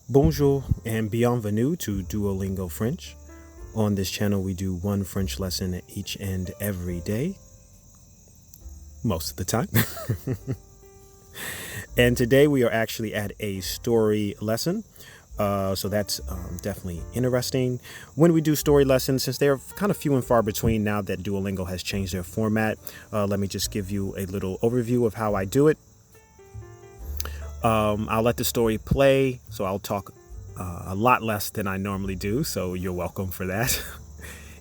Bonjour and bienvenue to Duolingo French. On this channel, we do one French lesson each and every day, most of the time. And today we are actually at a story lesson. So that's definitely interesting. When we do story lessons, since they're kind of few and far between now that Duolingo has changed their format, let me just give you a little overview of how I do it. I'll let the story play, so I'll talk a lot less than I normally do, so you're welcome for that.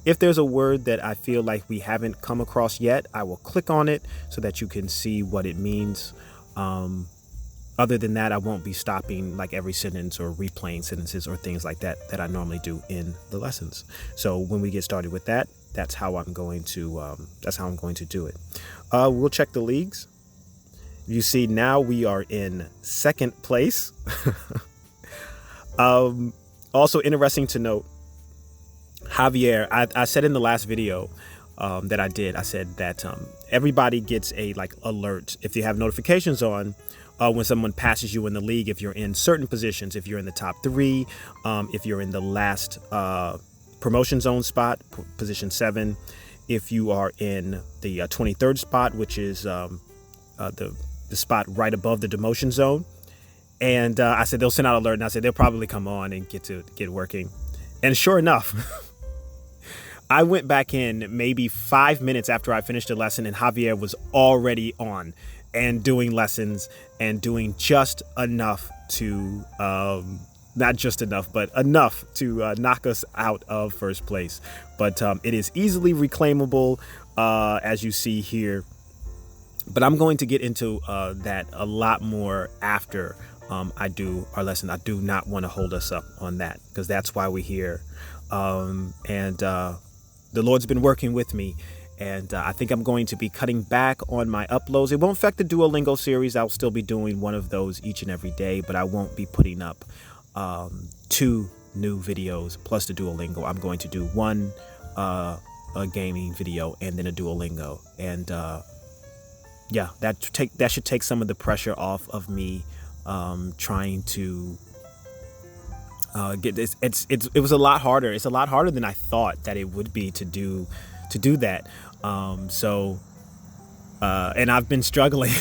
If there's a word that I feel like we haven't come across yet, I will click on it so that you can see what it means. Other than that, I won't be stopping like every sentence or replaying sentences or things like that I normally do in the lessons. So when we get started with that, that's how I'm going to do it. We'll check the leagues. You see, now we are in second place. Also interesting to note, Javier, I said in the last video that I did, I said that everybody gets a alert if you have notifications on when someone passes you in the league, if you're in certain positions, if you're in the top 3, if you're in the last promotion zone spot, position 7, if you are in the 23rd spot, which is the spot right above the demotion zone. And I said they'll send out an alert, and I said they'll probably come on and get working. And sure enough, I went back in maybe 5 minutes after I finished the lesson, and Javier was already on and doing lessons and doing just enough to not just enough, but enough to knock us out of first place. But it is easily reclaimable, as you see here. But I'm going to get into that a lot more after I do our lesson. I do not want to hold us up on that because that's why we're here. And the Lord's been working with me. And I think I'm going to be cutting back on my uploads. It won't affect the Duolingo series. I'll still be doing one of those each and every day, but I won't be putting up 2 new videos plus the Duolingo. I'm going to do one a gaming video and then a Duolingo. And yeah, that should take some of the pressure off of me trying to get this. It was a lot harder. It's a lot harder than I thought that it would be to do that. And I've been struggling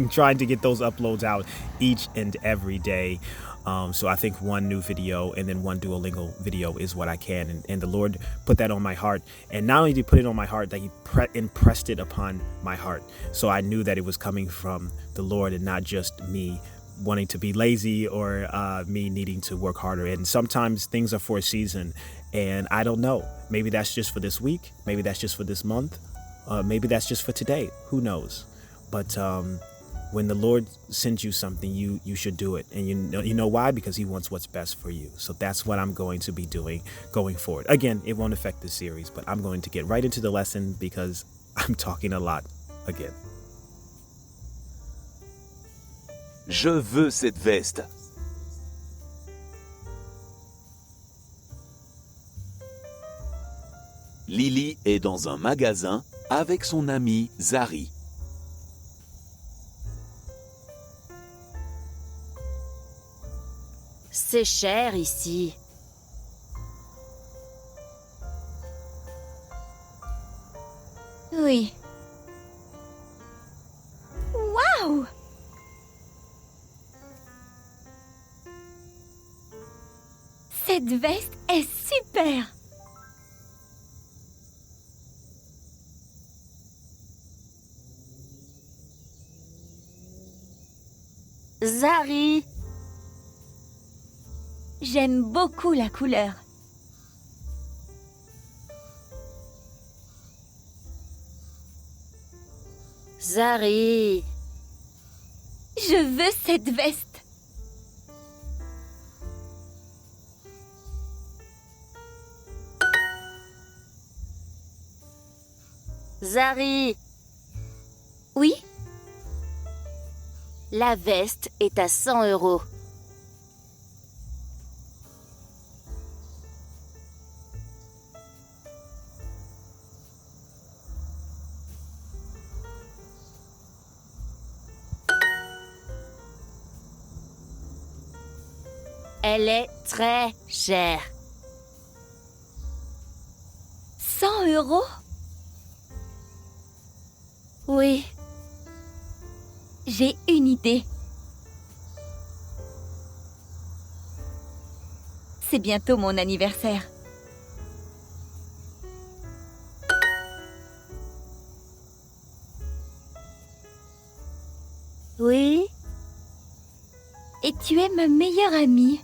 trying to get those uploads out each and every day. So I think one new video and then one Duolingo video is what I can. And the Lord put that on my heart. And not only did he put it on my heart, that he impressed it upon my heart. So I knew that it was coming from the Lord and not just me wanting to be lazy or me needing to work harder. And sometimes things are for a season. And I don't know. Maybe that's just for this week. Maybe that's just for this month. Maybe that's just for today. Who knows? But when the Lord sends you something, you should do it. And you know why? Because he wants what's best for you. So that's what I'm going to be doing going forward. Again, it won't affect the series, but I'm going to get right into the lesson because I'm talking a lot again. Je veux cette veste. Lily est dans un magasin avec son ami Zari. C'est cher ici. Oui. Waouh! Cette veste est super! Zari, J'aime beaucoup la couleur. Zari, Je veux cette veste. Zari, Oui? la veste est à 100 €. Elle est très chère. 100 euros? Oui. J'ai une idée. C'est bientôt mon anniversaire. Oui. Et tu es ma meilleure amie.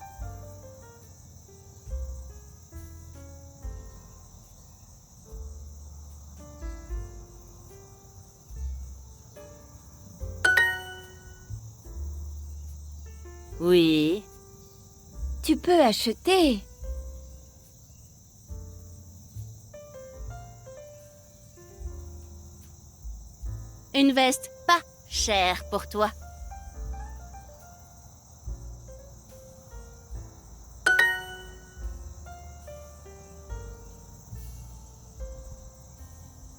Oui. Tu peux acheter. Une veste pas chère pour toi.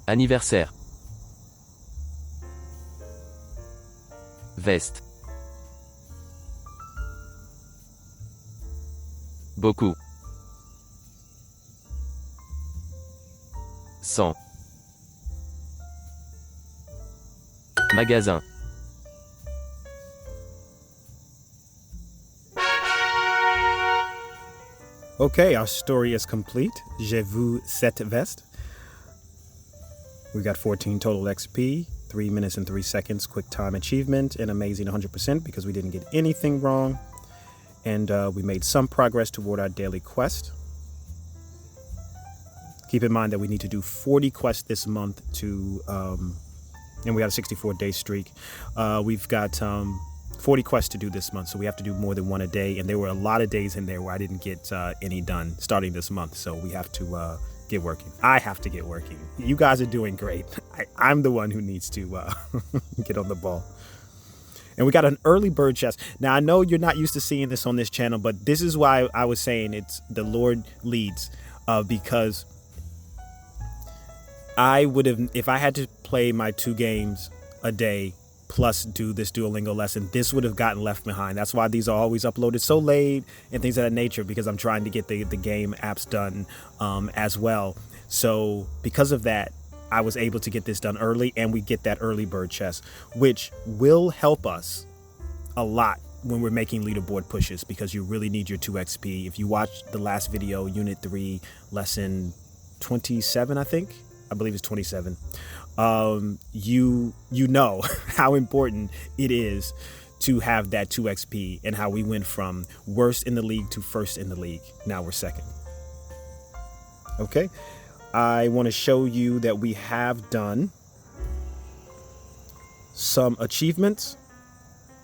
Anniversaire. Veste. Beaucoup. 100. Magasin. Okay, our story is complete. J'ai vu cette veste. We got 14 total XP, 3 minutes and 3 seconds quick time achievement, and amazing 100% because we didn't get anything wrong. And we made some progress toward our daily quest. Keep in mind that we need to do 40 quests this month and we had a 64-day streak. We've got 40 quests to do this month, so we have to do more than one a day. And there were a lot of days in there where I didn't get any done starting this month, so we have to get working. I have to get working. You guys are doing great. I'm the one who needs to get on the ball. And we got an early bird chest. Now, I know you're not used to seeing this on this channel, but this is why I was saying it's the Lord leads, because I would have, if I had to play my 2 games a day plus do this Duolingo lesson, this would have gotten left behind. That's why these are always uploaded so late and things of that nature, because I'm trying to get the game apps done as well. So because of that, I was able to get this done early, and we get that early bird chest, which will help us a lot when we're making leaderboard pushes, because you really need your 2 XP. If you watched the last video, Unit 3, Lesson 27, I believe it's 27, you know how important it is to have that 2 XP and how we went from worst in the league to first in the league. Now we're second. Okay. I want to show you that we have done some achievements.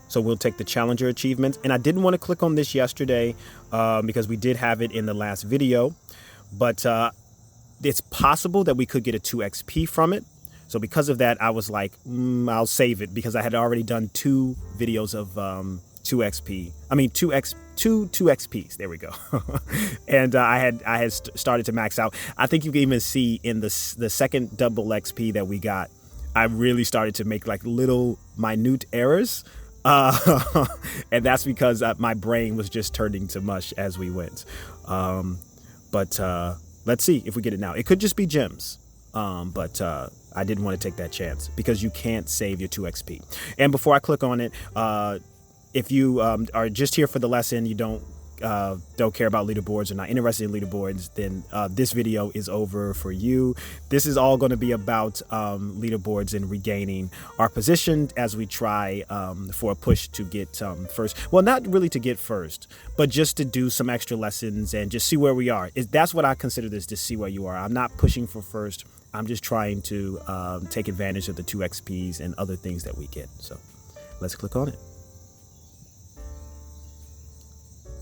So we'll take the challenger achievements. And I didn't want to click on this yesterday because we did have it in the last video. But it's possible that we could get a 2 XP from it. So because of that, I was like, I'll save it, because I had already done 2 videos of 2 XP. I mean, 2 XPs. There we go. And I had started to max out. I think you can even see in the second double XP that we got, I really started to make like little minute errors. And that's because my brain was just turning to mush as we went. But let's see if we get it now. It could just be gems. But I didn't want to take that chance, because you can't save your 2 XP. And before I click on it, if you are just here for the lesson, you don't care about leaderboards or not interested in leaderboards, then this video is over for you. This is all going to be about leaderboards and regaining our position as we try for a push to get first. Well, not really to get first, but just to do some extra lessons and just see where we are. That's what I consider this, to see where you are. I'm not pushing for first. I'm just trying to take advantage of the 2 XPs and other things that we get. So let's click on it.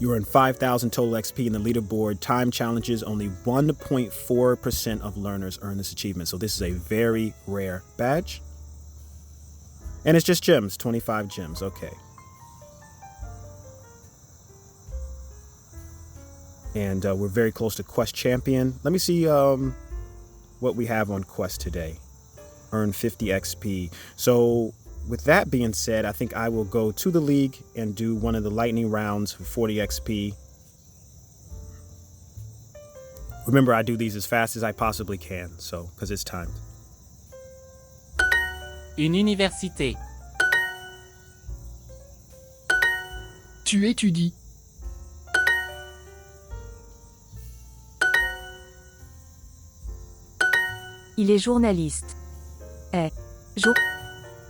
You earn 5,000 total XP in the leaderboard. Time challenges, only 1.4% of learners earn this achievement. So this is a very rare badge. And it's just gems, 25 gems. Okay. And we're very close to Quest Champion. Let me see what we have on Quest today. Earn 50 XP. So with that being said, I think I will go to the league and do one of the lightning rounds for 40 XP. Remember, I do these as fast as I possibly can, so because it's timed. Une université. Tu étudies. Il est journaliste.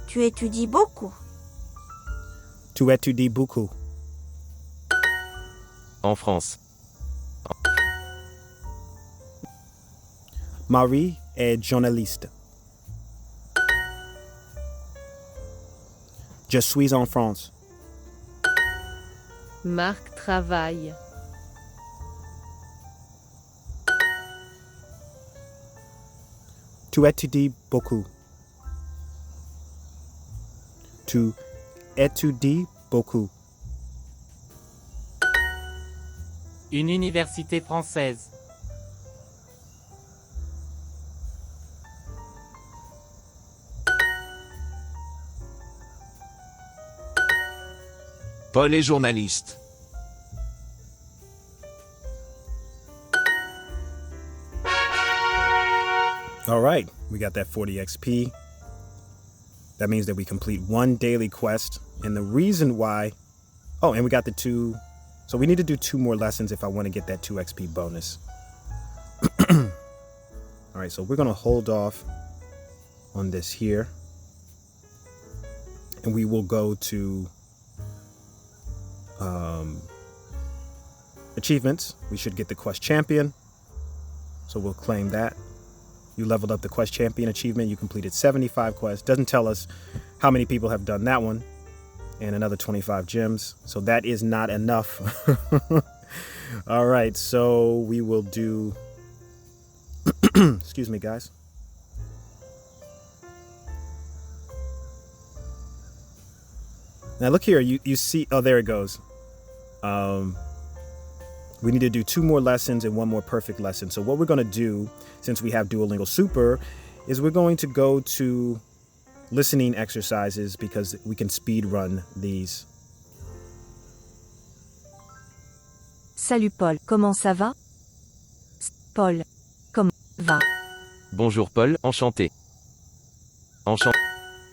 Tu étudies beaucoup. Tu étudies beaucoup. En France. Marie est journaliste. Je suis en France. Marc travaille. Tu étudies beaucoup. Tu étudies beaucoup. Une université française. Paul est journaliste. All right, we got that 40 XP. That means that we complete one daily quest. And the reason why, and we got the 2. So we need to do 2 more lessons if I want to get that 2 XP bonus. All right, so we're going to hold off on this here. And we will go to achievements. We should get the quest champion. So we'll claim that. You leveled up the quest champion achievement. You completed 75 quests. Doesn't tell us how many people have done that one. And another 25 gems. So that is not enough. All right. So we will do... Excuse me, guys. Now look here. You see... Oh, there it goes. We need to do 2 more lessons and 1 more perfect lesson. So what we're going to do, since we have Duolingo Super, is we're going to go to listening exercises because we can speed run these. Salut Paul, comment ça va? Paul, comment va? Bonjour Paul, enchanté. Enchanté.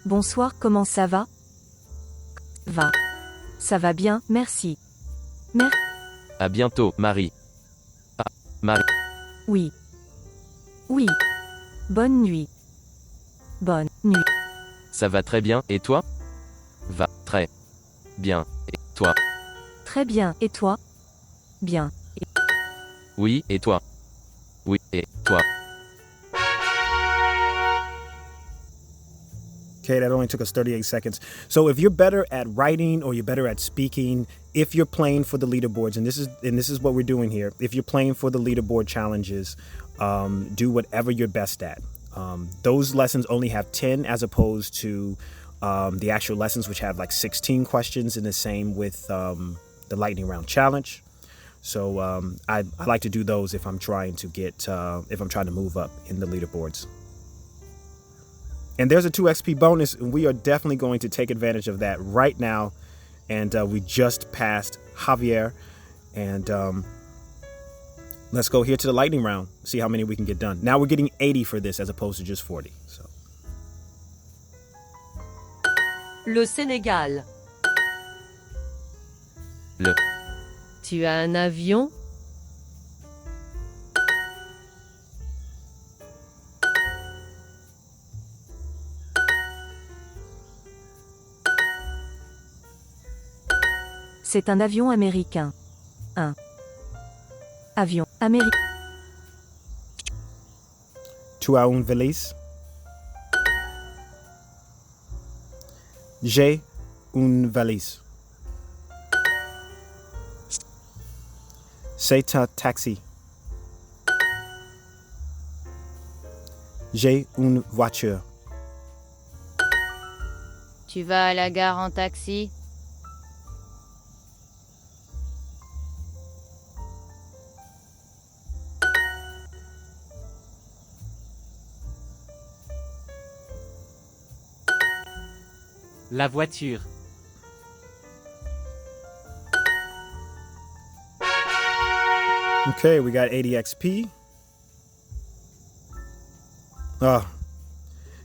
Bonsoir, comment ça va? Va. Ça va bien, merci. À bientôt, Marie. Ah, Marie. Oui. Oui. Bonne nuit. Bonne nuit. Ça va très bien, et toi? Va, très bien, et toi? Très bien, et toi? Bien. Oui, et toi? Oui, et toi? Okay, that only took us 38 seconds. So if you're better at writing or you're better at speaking, if you're playing for the leaderboards, and this is what we're doing here, if you're playing for the leaderboard challenges, do whatever you're best at. Those lessons only have 10 as opposed to the actual lessons, which have like 16 questions, and the same with the lightning round challenge. So I like to do those if I'm trying to move up in the leaderboards. And there's a 2 XP bonus, and we are definitely going to take advantage of that right now. And we just passed Javier. And let's go here to the lightning round, see how many we can get done. Now we're getting 80 for this as opposed to just 40. So. Le Sénégal. Le. Tu as un avion? C'est un avion américain. Un avion américain. Tu as une valise? J'ai une valise. C'est un taxi. J'ai une voiture. Tu vas à la gare en taxi? La voiture. Okay, we got 80 XP.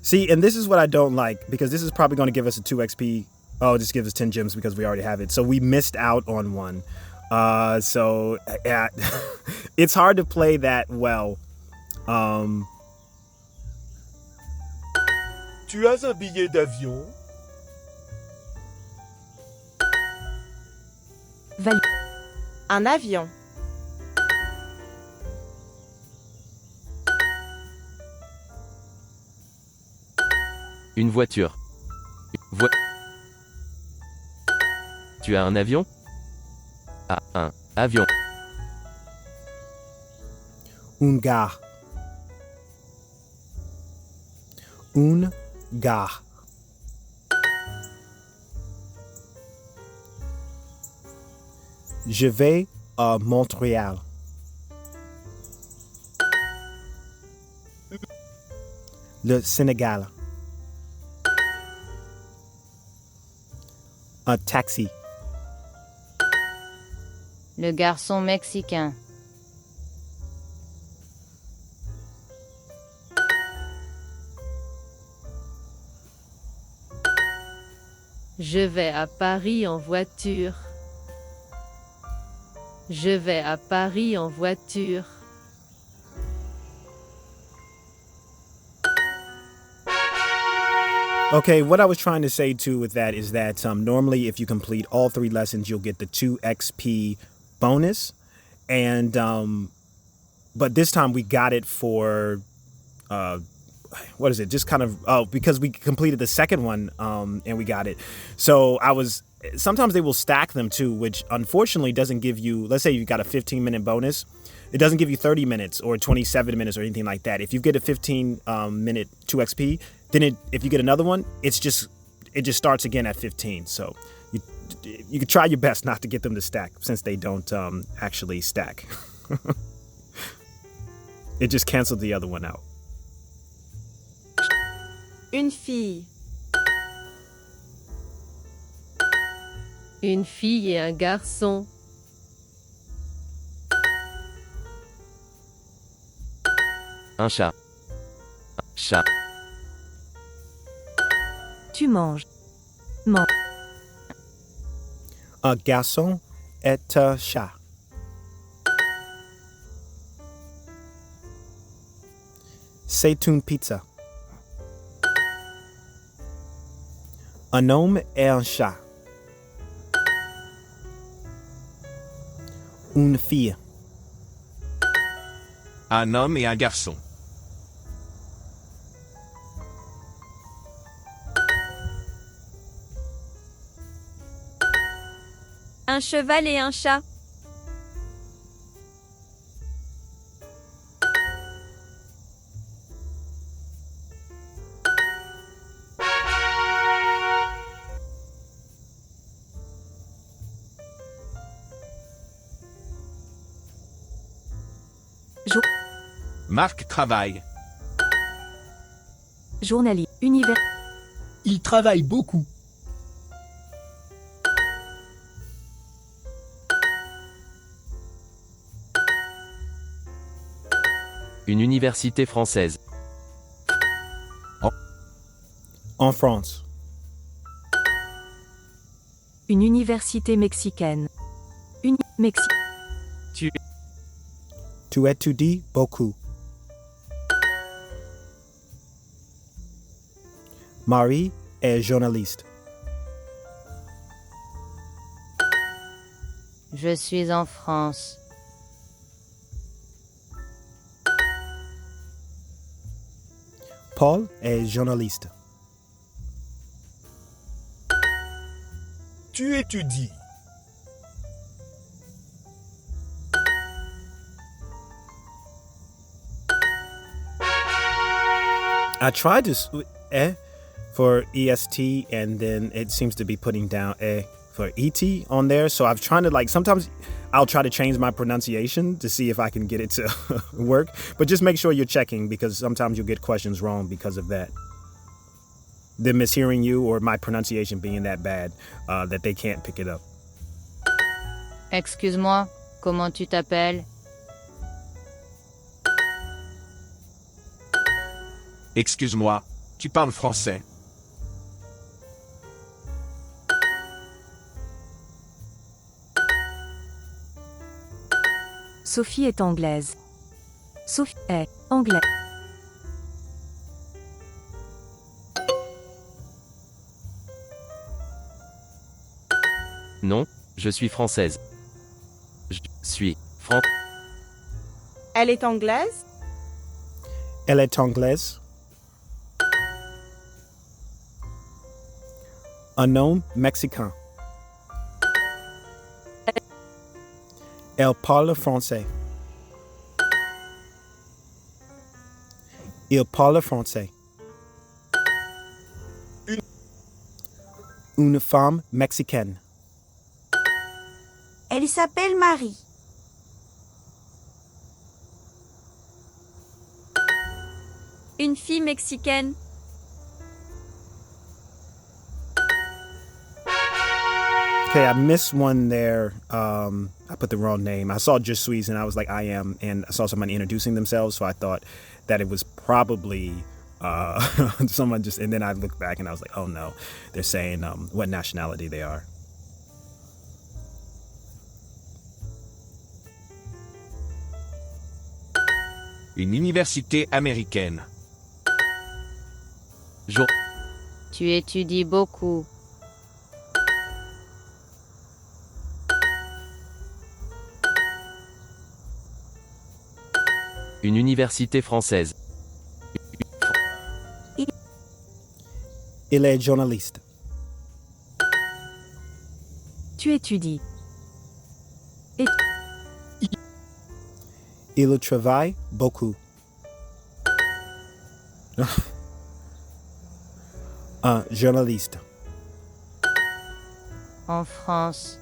See, and this is what I don't like, because this is probably going to give us a 2 XP. Oh, just gives us 10 gems because we already have it. So we missed out on one. So yeah, it's hard to play that well. Tu as un billet d'avion? Un avion. Une voiture. Tu as un avion? Ah, un avion. Une gare. Une gare. Je vais à Montréal. Le Sénégal. Un taxi. Le garçon mexicain. Je vais à Paris en voiture. Je vais à Paris en voiture. Okay, what I was trying to say too with that is that normally if you complete all 3 lessons, you'll get the 2 XP bonus. And but this time we got it for what is it? Just kind of because we completed the second one and we got it. So sometimes they will stack them too, which unfortunately doesn't give you, let's say you got a 15-minute bonus. It doesn't give you 30 minutes or 27 minutes or anything like that. If you get a 15-minute 2 XP, then if you get another one, it just starts again at 15. So you can try your best not to get them to stack since they don't actually stack. It just canceled the other one out. Une fille. Une fille et un garçon. Un chat. Un chat. Tu manges. Mange. Un garçon et un chat. C'est une pizza. Un homme et un chat. Une fille. Un homme et un garçon. Un cheval et un chat. Marc travaille. Journalier. Univers. Il travaille beaucoup. Une université française. En France. Une université mexicaine. Mexique. Tu étudies beaucoup. Marie est journaliste. Je suis en France. Paul est journaliste. Tu étudies. I tried to for EST and then it seems to be putting down for ET on there. So I've tried to sometimes I'll try to change my pronunciation to see if I can get it to work. But just make sure you're checking because sometimes you'll get questions wrong because of that. them mishearing you or my pronunciation being that bad that they can't pick it up. Excuse-moi, comment tu t'appelles? Excuse-moi, tu parles français? Sophie est anglaise. Sophie est anglaise. Non, je suis française. Je suis française. Elle est anglaise? Elle est anglaise. Un homme mexicain. Elle parle français. Il parle français. Une femme mexicaine. Elle s'appelle Marie. Une fille mexicaine. Okay, I missed one there. I put the wrong name. I saw Je suis and I was like, I am. And I saw somebody introducing themselves. So I thought that it was probably someone just, and then I looked back and I was like, oh no, they're saying what nationality they are. Une université américaine. Jour. Tu étudies beaucoup. Une université française. Il est journaliste. Tu étudies. Et Il travaille beaucoup. Un journaliste. En France.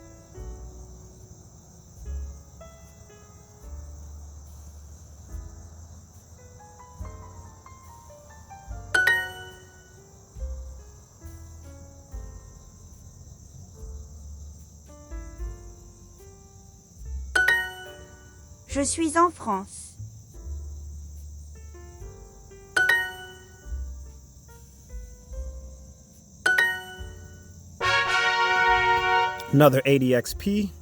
Je suis en France. Another 80 XP.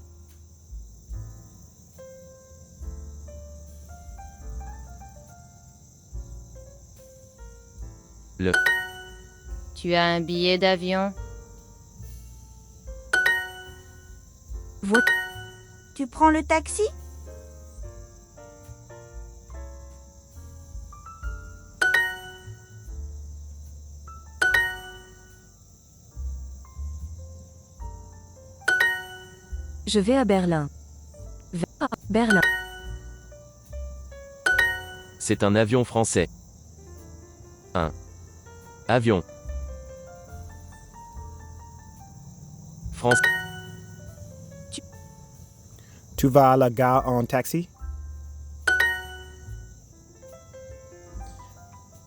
Le. Tu as un billet d'avion? Tu prends le taxi? je vais à Berlin. Berlin. C'est un avion français. Un avion. France. Tu vas à la gare en taxi?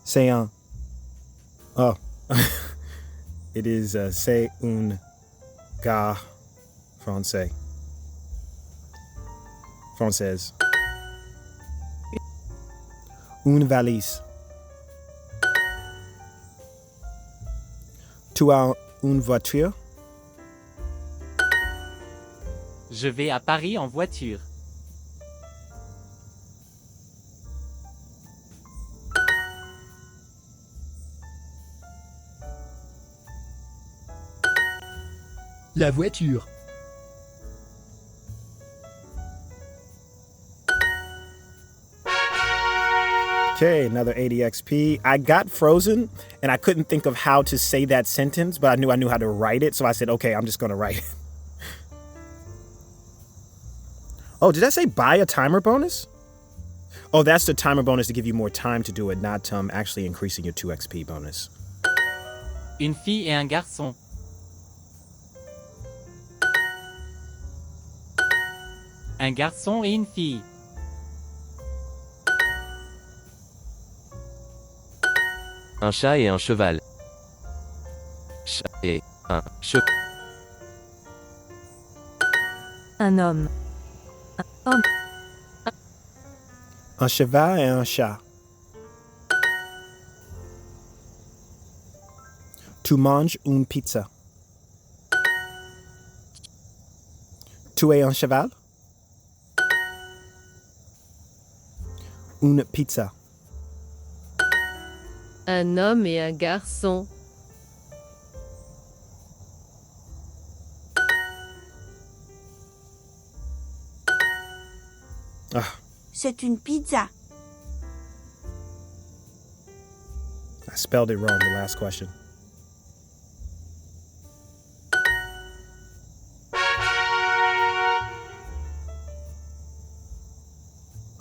C'est un. Oh. It is c'est une gare français. Française. Une valise. Tu as une voiture? Je vais à Paris en voiture. La voiture. Okay, another 80 XP. I got frozen and I couldn't think of how to say that sentence, but I knew how to write it. So I said, okay, I'm just going to write it. Oh, did I say buy a timer bonus? Oh, that's the timer bonus to give you more time to do it, not actually increasing your 2 XP bonus. Une fille et un garçon. Un garçon et une fille. Un chat et un cheval. et un cheval. Un homme. Un homme. Un cheval et un chat. Tu manges une pizza. Tu es un cheval? Une pizza. Un homme et un garçon. Ah, C'est une pizza. I spelled it wrong, the last question.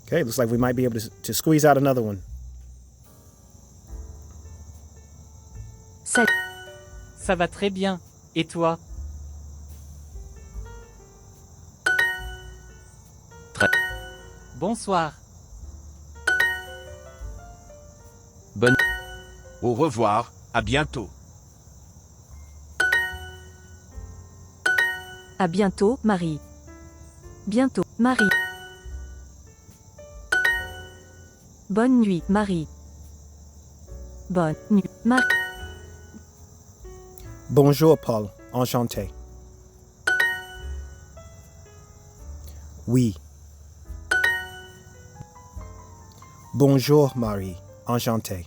Okay, looks like we might be able to squeeze out another one. Salut. Ça va très bien. Et toi? Très. Bonsoir. Bonne. Au revoir, à bientôt. À bientôt, Marie. Bientôt, Marie. Bonne nuit, Marie. Bonne nuit, Marie. Bonjour, Paul. Enchanté. Oui. Bonjour, Marie. Enchanté.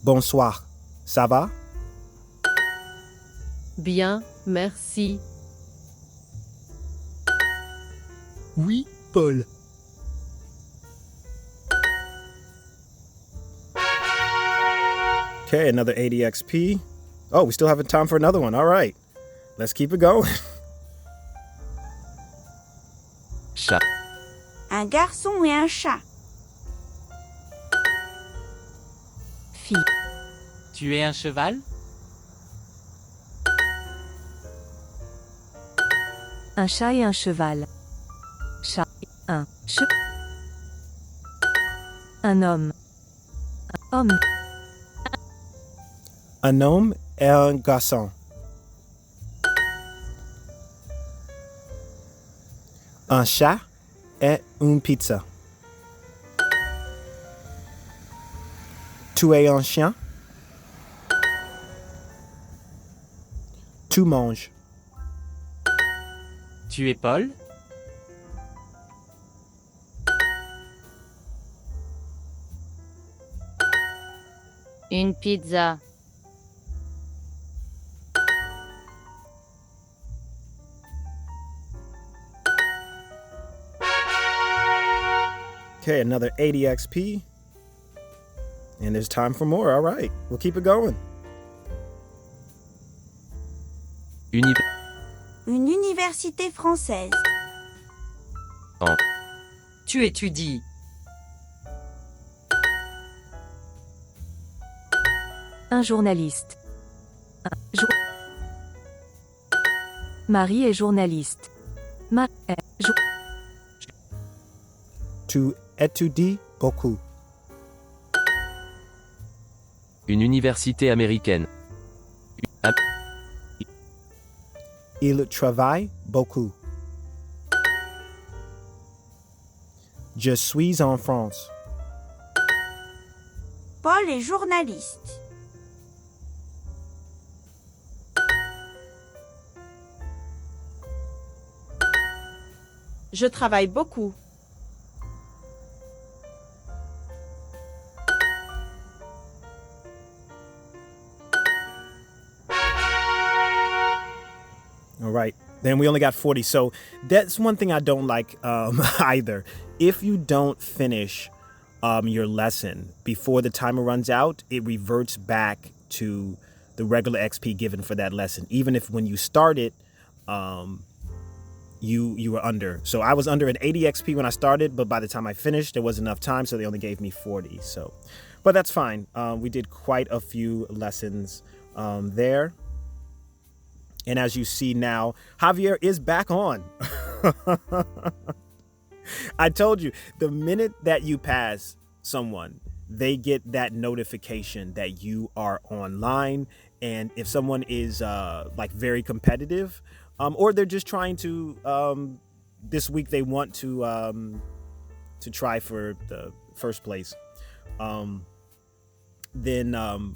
Bonsoir. Ça va? Bien, merci. Oui, Paul. Okay, another 80 XP. Oh, we still have time for another one. All right. Let's keep it going. Chat. Un garçon et un chat. Fille. Tu es un cheval? Un chat et un cheval. Chat. Un che. Un homme. Un homme. Un homme et un garçon. Un chat et une pizza. Tu es un chien? Tu manges. Tu es Paul? Une pizza. Okay, another 80 XP. And there's time for more. All right, we'll keep it going. Uni. Une université française. En. Tu étudies. Un journaliste. Marie est journaliste. Tu étudies beaucoup. Une université américaine. Il travaille beaucoup. Je suis en France. Paul est journaliste. Je travaille beaucoup. All right. Then we only got 40. So that's one thing I don't like either. If you don't finish your lesson before the timer runs out, it reverts back to the regular XP given for that lesson. Even if when you started, you were under. So I was under an 80 XP when I started, but by the time I finished, there wasn't enough time, so they only gave me 40. So, but that's fine. We did quite a few lessons there. And as you see now, Javier is back on. I told you, the minute that you pass someone, they get that notification that you are online. And if someone is like very competitive, or they're just trying to this week they want to try for the first place, then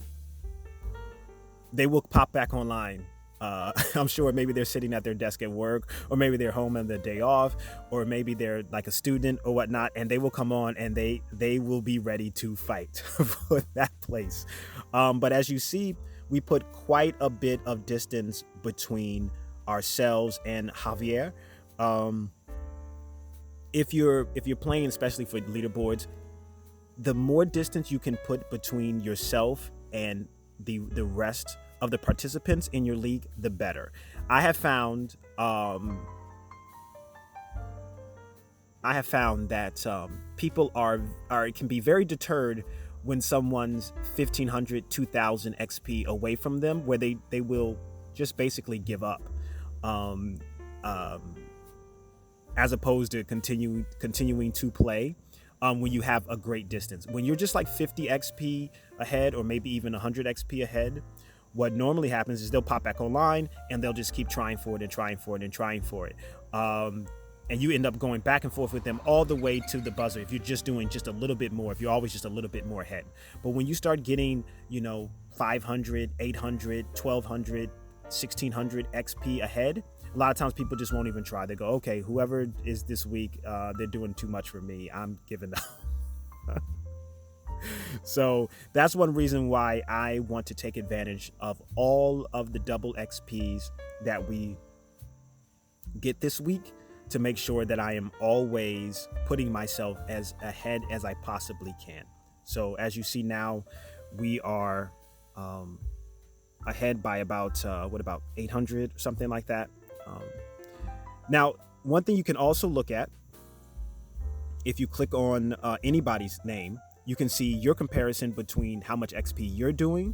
they will pop back online. I'm sure maybe they're sitting at their desk at work, or maybe they're home on their day off, or maybe they're like a student or whatnot, and they will come on and they will be ready to fight for that place. But as you see, we put quite a bit of distance between ourselves and Javier. If you're playing, especially for leaderboards, the more distance you can put between yourself and the rest of the participants in your league, the better. I have found that people can be very deterred when someone's 1500, 2000 XP away from them, where they will just basically give up, as opposed to continuing to play. When you have a great distance, when you're just like 50 XP ahead, or maybe even 100 XP ahead, what normally happens is they'll pop back online and they'll just keep trying for it and trying for it and trying for it. And you end up going back and forth with them all the way to the buzzer if you're just doing just a little bit more, if you're always just a little bit more ahead. But when you start getting, 500, 800, 1200, 1600 XP ahead, a lot of times people just won't even try. They go, okay, whoever is this week, they're doing too much for me. I'm giving up. So that's one reason why I want to take advantage of all of the double XPs that we get this week, to make sure that I am always putting myself as ahead as I possibly can. So as you see now, we are ahead by about 800, something like that. Now, one thing you can also look at, if you click on anybody's name, you can see your comparison between how much XP you're doing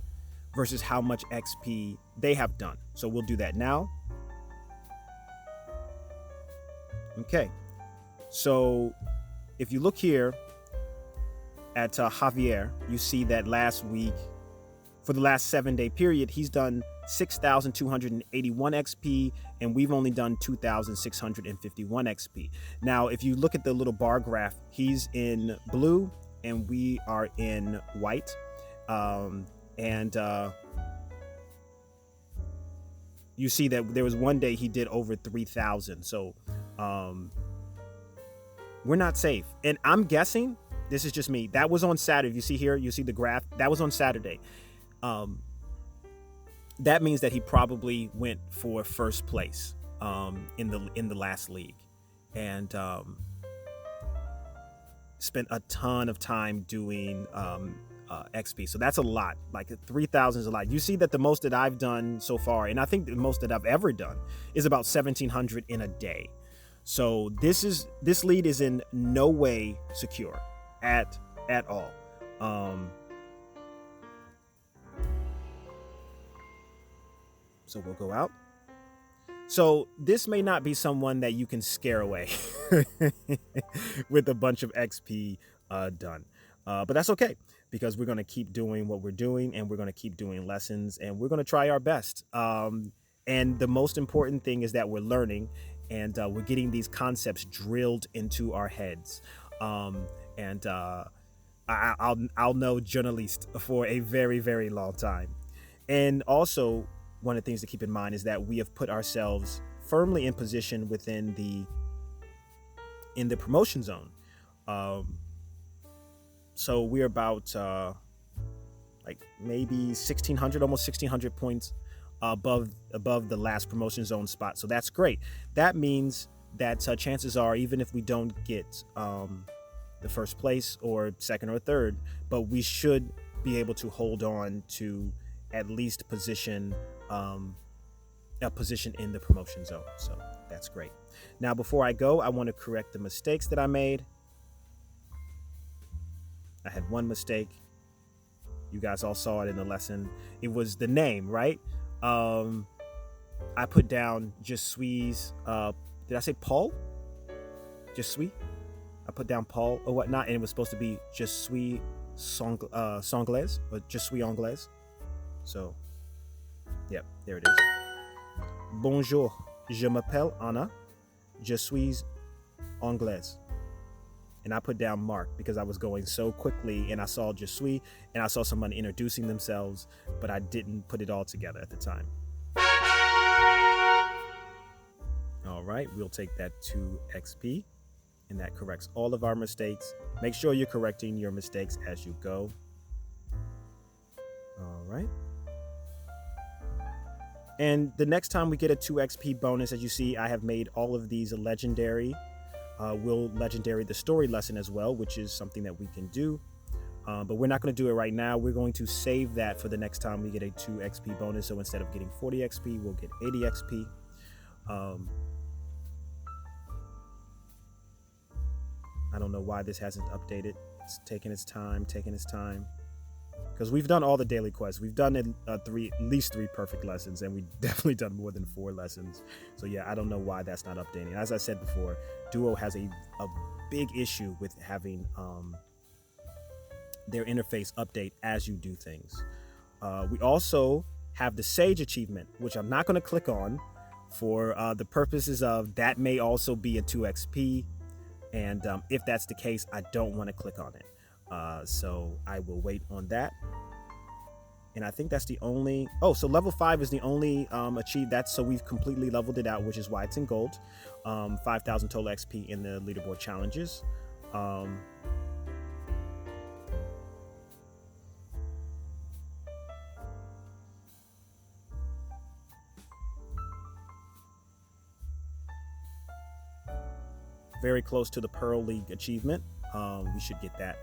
versus how much XP they have done. So we'll do that now. Okay, so if you look here at Javier, you see that last week, for the last 7-day period, he's done 6,281 XP, and we've only done 2,651 XP. Now, if you look at the little bar graph, he's in blue and we are in white. You see that there was one day he did over 3,000. So we're not safe. And I'm guessing, this is just me, that was on Saturday. You see here, you see the graph, that was on Saturday. That means that he probably went for first place in the last league, and spent a ton of time doing XP. So that's a lot. Like 3,000 is a lot. You see that the most that I've done so far, and I think the most that I've ever done, is about 1,700 in a day. So this lead is in no way secure at all. So we'll go out. So this may not be someone that you can scare away with a bunch of XP done. But that's okay, because we're going to keep doing what we're doing, and we're going to keep doing lessons, and we're going to try our best. And the most important thing is that we're learning, and we're getting these concepts drilled into our heads. I'll know journalist for a very, very long time. And also, one of the things to keep in mind is that we have put ourselves firmly in position within the promotion zone. So we're about like maybe 1,600, almost 1,600 points above the last promotion zone spot. So that's great. That means that chances are, even if we don't get the first place or second or third, but we should be able to hold on to at least a position in the promotion zone. So that's great. Now, before I go, I want to correct the mistakes that I made. I had one mistake. You guys all saw it in the lesson. It was the name, right? I put down Je suis, did I say Paul? Je suis? I put down Paul or whatnot, and it was supposed to be Je suis Sanglaise, or Je suis anglaise. So, yep, there it is. Bonjour, je m'appelle Anna. Je suis anglaise. And I put down Mark because I was going so quickly and I saw Je suis and I saw someone introducing themselves, but I didn't put it all together at the time. All right, we'll take that 2 XP, and that corrects all of our mistakes. Make sure you're correcting your mistakes as you go. All right. And the next time we get a 2 XP bonus, as you see, I have made all of these a legendary. We'll legendary the story lesson as well, which is something that we can do. But we're not going to do it right now. We're going to save that for the next time we get a 2 XP bonus. So instead of getting 40 XP, we'll get 80 XP. I don't know why this hasn't updated. It's taking its time. Because we've done all the daily quests. We've done at least 3 perfect lessons, and we've definitely done more than 4 lessons. So yeah, I don't know why that's not updating. As I said before, Duo has a big issue with having their interface update as you do things. We also have the Sage achievement, which I'm not going to click on for the purposes of that may also be a 2 XP. And if that's the case, I don't want to click on it. So I will wait on that. And I think that's the only, so level 5 is the only achieved that. So we've completely leveled it out, which is why it's in gold. 5,000 total XP in the leaderboard challenges. Very close to the Pearl League achievement. We should get that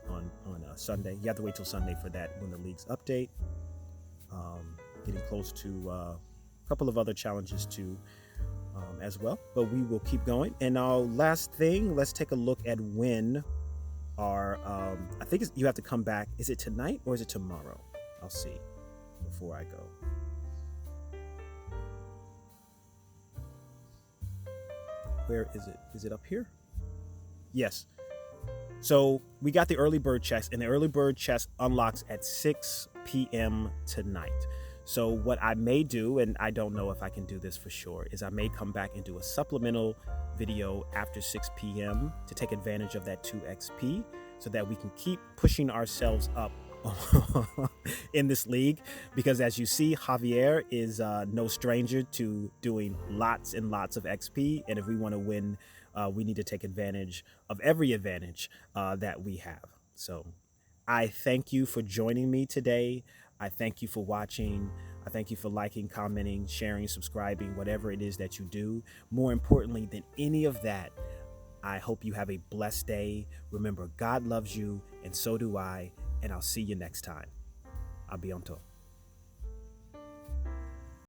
on Sunday. You have to wait till Sunday for that when the leagues update. Getting close to a couple of other challenges too as well. But we will keep going. And our last thing, let's take a look at when our, I think you have to come back. Is it tonight or is it tomorrow? I'll see before I go. Where is it? Is it up here? Yes. So we got the early bird chest, and the early bird chest unlocks at 6 p.m. tonight. So what I may do, and I don't know if I can do this for sure, is I may come back and do a supplemental video after 6 p.m. to take advantage of that 2 XP so that we can keep pushing ourselves up in this league, because as you see, Javier is no stranger to doing lots and lots of XP, and if we want to win, we need to take advantage of every advantage that we have. So I thank you for joining me today. I thank you for watching. I thank you for liking, commenting, sharing, subscribing, whatever it is that you do. More importantly than any of that, I hope you have a blessed day. Remember, God loves you, and so do I. And I'll see you next time. A bientôt.